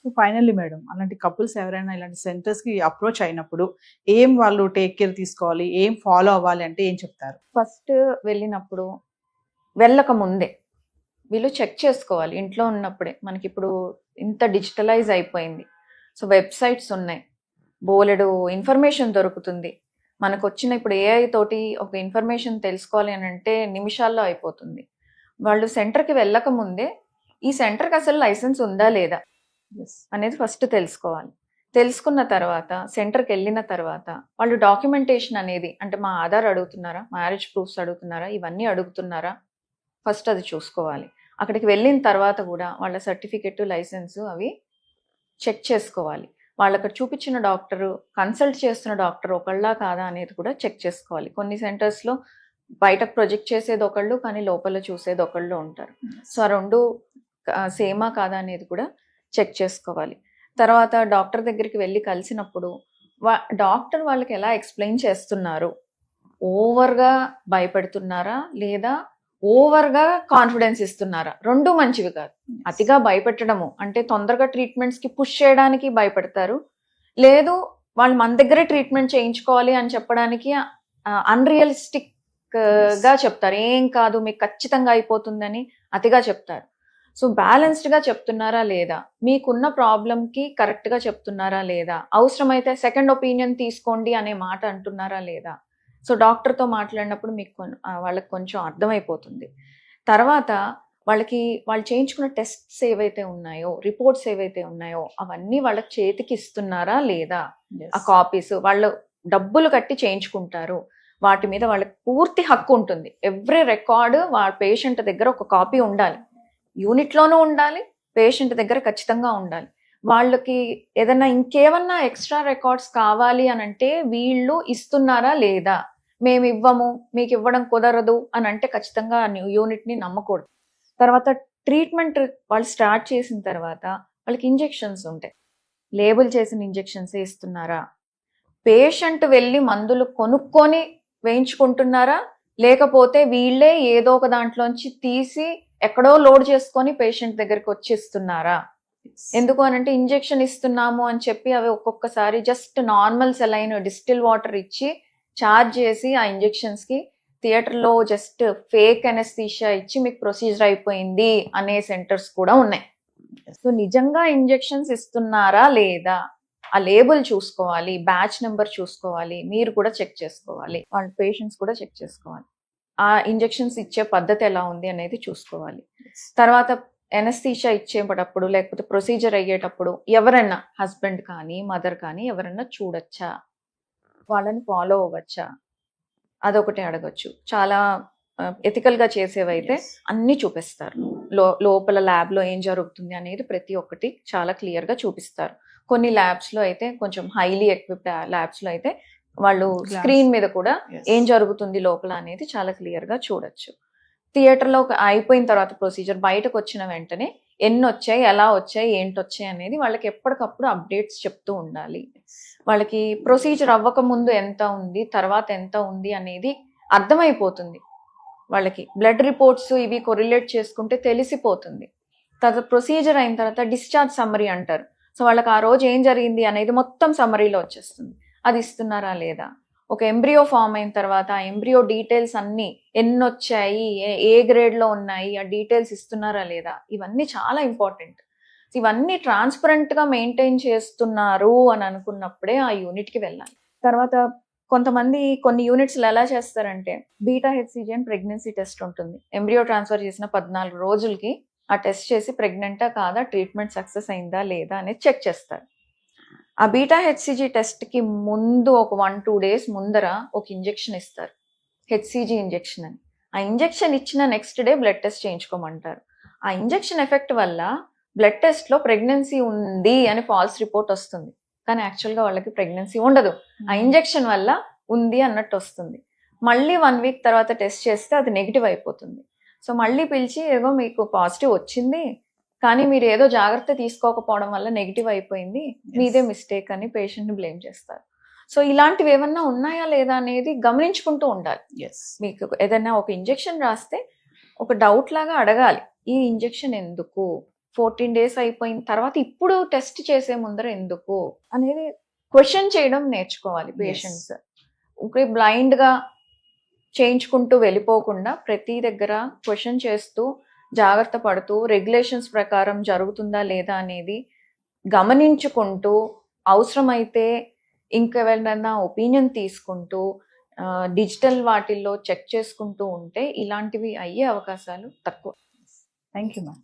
So finally madam, అలాంటి couples ఎవరైనా ఇలాంటి సెంటర్స్‌కి అప్రోచ్ అయినప్పుడు వాళ్ళు టేక్ కేర్ తీసుకోవాలి? ఏం ఫాలో అవ్వాలి అంటే ఏం చెప్తారు? ఫస్ట్ వెళ్ళినప్పుడు వెళ్ళక ముందే వీళ్ళు చెక్ చేసుకోవాలి ఇంట్లో ఉన్నప్పుడే. మనకిప్పుడు ఇంత డిజిటలైజ్ అయిపోయింది. సో వెబ్‌సైట్స్ ఉన్నాయి. బోలెడు ఇన్ఫర్మేషన్ దొరుకుతుంది. మనకొచ్చిన ఇప్పుడు ఏఐ తోటి ఒక ఇన్ఫర్మేషన్ తెలుసుకోవాలి అనంటే నిమిషాల్లో అయిపోతుంది. వాళ్ళు సెంటర్‌కి వెళ్ళక ముందే ఈ సెంటర్‌కి అసలు లైసెన్స్ ఉందా లేదా అనేది ఫస్ట్ తెలుసుకోవాలి. తెలుసుకున్న తర్వాత సెంటర్‌కి వెళ్ళిన తర్వాత వాళ్ళు డాక్యుమెంటేషన్ అనేది అంటే మా ఆధార్ అడుగుతున్నారా? మ్యారేజ్ ప్రూఫ్స్ అడుగుతున్నారా? ఇవన్నీ అడుగుతున్నారా? ఫస్ట్ అది చూసుకోవాలి. అక్కడికి వెళ్ళిన తర్వాత కూడా వాళ్ళ సర్టిఫికెట్, లైసెన్సు అవి చెక్ చేసుకోవాలి. వాళ్ళక్కడ చూపించిన డాక్టరు, కన్సల్ట్ చేస్తున్న డాక్టర్ ఒకళ్ళా కాదా అనేది కూడా చెక్ చేసుకోవాలి. కొన్ని సెంటర్స్‌లో బయటకు ప్రొజెక్ట్ చేసేది ఒకళ్ళు, కానీ లోపల చూసేది ఒకళ్ళు ఉంటారు. సో ఆ 2 సేమా కాదా అనేది కూడా చెక్ చేసుకోవాలి. తర్వాత డాక్టర్ దగ్గరికి వెళ్ళి కలిసినప్పుడు డాక్టర్ వాళ్ళకి ఎలా ఎక్స్‌ప్లెయిన్ చేస్తున్నారు? ఓవర్‌గా భయపెడుతున్నారా? లేదా ఓవర్‌గా కాన్ఫిడెన్స్ ఇస్తున్నారా? 2 మంచివి కాదు. అతిగా భయపెట్టడము అంటే తొందరగా ట్రీట్మెంట్స్‌కి పుష్ చేయడానికి భయపెడతారు. లేదు వాళ్ళు మన దగ్గరే ట్రీట్మెంట్ చేయించుకోవాలి అని చెప్పడానికి అన్‌రియలిస్టిక్‌గా చెప్తారు. ఏం కాదు మీకు ఖచ్చితంగా అయిపోతుందని అతిగా చెప్తారు. సో బ్యాలెన్స్డ్‌గా చెప్తున్నారా లేదా? మీకున్న ప్రాబ్లమ్‌కి కరెక్ట్‌గా చెప్తున్నారా లేదా? అవసరమైతే సెకండ్ ఒపీనియన్ తీసుకోండి అనే మాట అంటున్నారా లేదా? సో డాక్టర్‌తో మాట్లాడినప్పుడు మీకు వాళ్ళకి కొంచెం అర్థమైపోతుంది. తర్వాత వాళ్ళు చేయించుకున్న టెస్ట్స్ ఏవైతే ఉన్నాయో, రిపోర్ట్స్ ఏవైతే ఉన్నాయో అవన్నీ వాళ్ళకి చేతికి ఇస్తున్నారా లేదా? ఆ కాపీస్ వాళ్ళు డబ్బులు కట్టి చేయించుకుంటారు. వాటి మీద వాళ్ళకి పూర్తి హక్కు ఉంటుంది. ఎవ్రీ రికార్డ్ వాళ్ళ పేషెంట్ దగ్గర ఒక కాపీ ఉండాలి. యూనిట్‌లోనూ ఉండాలి, పేషెంట్ దగ్గర ఖచ్చితంగా ఉండాలి. వాళ్ళకి ఏదైనా ఇంకేమన్నా ఎక్స్ట్రా రికార్డ్స్ కావాలి అనంటే వీళ్ళు ఇస్తున్నారా లేదా? మేమివ్వము, మీకు ఇవ్వడం కుదరదు అని అంటే ఖచ్చితంగా యూనిట్‌ని నమ్మకూడదు. తర్వాత ట్రీట్మెంట్ వాళ్ళు స్టార్ట్ చేసిన తర్వాత వాళ్ళకి ఇంజెక్షన్స్ ఉంటాయి. లేబుల్ చేసిన ఇంజెక్షన్సే ఇస్తున్నారా? పేషెంట్ వెళ్ళి మందులు కొనుక్కొని వేయించుకుంటున్నారా? లేకపోతే వీళ్ళే ఏదో ఒక దాంట్లోంచి తీసి ఎక్కడో లోడ్ చేసుకొని పేషెంట్ దగ్గరికి వచ్చి ఇస్తున్నారా? ఎందుకు అనంటే ఇంజెక్షన్ ఇస్తున్నాము అని చెప్పి అవి ఒక్కొక్కసారి just normal saline distil water ఇచ్చి చార్జ్ చేసి ఆ ఇంజెక్షన్స్‌కి థియేటర్‌లో జస్ట్ ఫేక్ అనెస్థీషియా ఇచ్చి మీకు ప్రొసీజర్ అయిపోయింది అనే సెంటర్స్ కూడా ఉన్నాయి. సో నిజంగా ఇంజెక్షన్స్ ఇస్తున్నారా లేదా? ఆ లేబుల్ చూసుకోవాలి, బ్యాచ్ నెంబర్ చూసుకోవాలి, మీరు కూడా చెక్ చేసుకోవాలి, వాళ్ళ పేషెంట్స్ కూడా చెక్ చేసుకోవాలి. ఆ ఇంజెక్షన్స్ ఇచ్చే పద్ధతి ఎలా ఉంది అనేది చూసుకోవాలి. తర్వాత ఎనస్థీషియా ఇచ్చేటప్పుడు లేకపోతే ప్రొసీజర్ అయ్యేటప్పుడు ఎవరైనా హస్బెండ్ కానీ మదర్ కానీ ఎవరైనా చూడొచ్చా? వాళ్ళని ఫాలో అవ్వచ్చా? అదొకటి అడగొచ్చు. చాలా ఎథికల్‌గా చేసేవైతే అన్నీ చూపిస్తారు. లోపల ల్యాబ్‌లో ఏం జరుగుతుంది అనేది ప్రతి ఒక్కటి చాలా క్లియర్‌గా చూపిస్తారు. కొన్ని ల్యాబ్స్‌లో అయితే కొంచెం హైలీ ఎక్విప్డ్ ల్యాబ్స్‌లో అయితే వాళ్ళు స్క్రీన్ మీద కూడా ఏం జరుగుతుంది లోపల అనేది చాలా క్లియర్‌గా చూడొచ్చు. థియేటర్‌లో అయిపోయిన తర్వాత ప్రొసీజర్ బయటకు వచ్చిన వెంటనే ఎన్నొచ్చాయి, ఎలా వచ్చాయి, ఏంటొచ్చాయి అనేది వాళ్ళకి ఎప్పటికప్పుడు అప్డేట్స్ చెప్తూ ఉండాలి. వాళ్ళకి ప్రొసీజర్ అవ్వక ముందు ఎంత ఉంది, తర్వాత ఎంత ఉంది అనేది అర్థమైపోతుంది. వాళ్ళకి బ్లడ్ రిపోర్ట్స్ ఇవి కొరిలేట్ చేసుకుంటే తెలిసిపోతుంది. తర్వాత ప్రొసీజర్ అయిన తర్వాత డిశ్చార్జ్ సమ్మరీ అంటారు. సో వాళ్ళకి ఆ రోజు ఏం జరిగింది అనేది మొత్తం సమ్మరీలో వచ్చేస్తుంది. అది ఇస్తున్నారా లేదా? ఒక ఎంబ్రియో ఫామ్ అయిన తర్వాత ఆ ఎంబ్రియో డీటెయిల్స్ అన్నీ ఎన్నొచ్చాయి, ఏ గ్రేడ్లో ఉన్నాయి, ఆ డీటెయిల్స్ ఇస్తున్నారా లేదా? ఇవన్నీ చాలా ఇంపార్టెంట్. ఇవన్నీ ట్రాన్స్పరెంట్గా మెయింటైన్ చేస్తున్నారు అని అనుకున్నప్పుడే ఆ యూనిట్కి వెళ్ళాలి. తర్వాత కొంతమంది కొన్ని యూనిట్స్లో ఎలా చేస్తారంటే బీటా హెచ్సిజీ అని ప్రెగ్నెన్సీ టెస్ట్ ఉంటుంది. ఎంబ్రియో ట్రాన్స్ఫర్ చేసిన 14 రోజులకి ఆ టెస్ట్ చేసి ప్రెగ్నెంటా కాదా, ట్రీట్మెంట్ సక్సెస్ అయిందా లేదా అనేది చెక్ చేస్తారు. ఆ బీటా హెచ్సిజీ టెస్ట్కి ముందు ఒక 1-2 డేస్ ముందర ఒక ఇంజెక్షన్ ఇస్తారు, హెచ్సిజీ ఇంజెక్షన్ అని. ఆ ఇంజెక్షన్ ఇచ్చిన నెక్స్ట్ డే బ్లడ్ టెస్ట్ చేయించుకోమంటారు. ఆ ఇంజెక్షన్ ఎఫెక్ట్ వల్ల బ్లడ్ టెస్ట్లో ప్రెగ్నెన్సీ ఉంది అని ఫాల్స్ రిపోర్ట్ వస్తుంది, కానీ యాక్చువల్గా వాళ్ళకి ప్రెగ్నెన్సీ ఉండదు. ఆ ఇంజెక్షన్ వల్ల ఉంది అన్నట్టు వస్తుంది. మళ్ళీ 1 వీక్ తర్వాత టెస్ట్ చేస్తే అది నెగిటివ్ అయిపోతుంది. సో మళ్ళీ పిలిచి ఏదో మీకు పాజిటివ్ వచ్చింది, కానీ మీరు ఏదో జాగ్రత్త తీసుకోకపోవడం వల్ల నెగిటివ్ అయిపోయింది, మీదే మిస్టేక్ అని పేషెంట్ని బ్లేమ్ చేస్తారు. సో ఇలాంటివి ఏమన్నా ఉన్నాయా లేదా అనేది గమనించుకుంటూ ఉండాలి. మీకు ఏదైనా ఒక ఇంజెక్షన్ రాస్తే ఒక డౌట్ లాగా అడగాలి, ఈ ఇంజెక్షన్ ఎందుకు, 14 డేస్ అయిపోయిన తర్వాత ఇప్పుడు టెస్ట్ చేసే ముందర ఎందుకు అనేది క్వశ్చన్ చేయడం నేర్చుకోవాలి పేషెంట్స్. ఓకే, బ్లైండ్ గా చేయించుకుంటూ వెళ్ళిపోకుండా ప్రతి దగ్గర క్వశ్చన్ చేస్తూ జాగ్రత్త పడుతూ రెగ్యులేషన్స్ ప్రకారం జరుగుతుందా లేదా అనేది గమనించుకుంటూ అవసరమైతే ఇంకెవరినైనా ఒపీనియన్ తీసుకుంటూ డిజిటల్ వాటిల్లో చెక్ చేసుకుంటూ ఉంటే ఇలాంటివి అయ్యే అవకాశాలు తక్కువ. Thank you ma'am.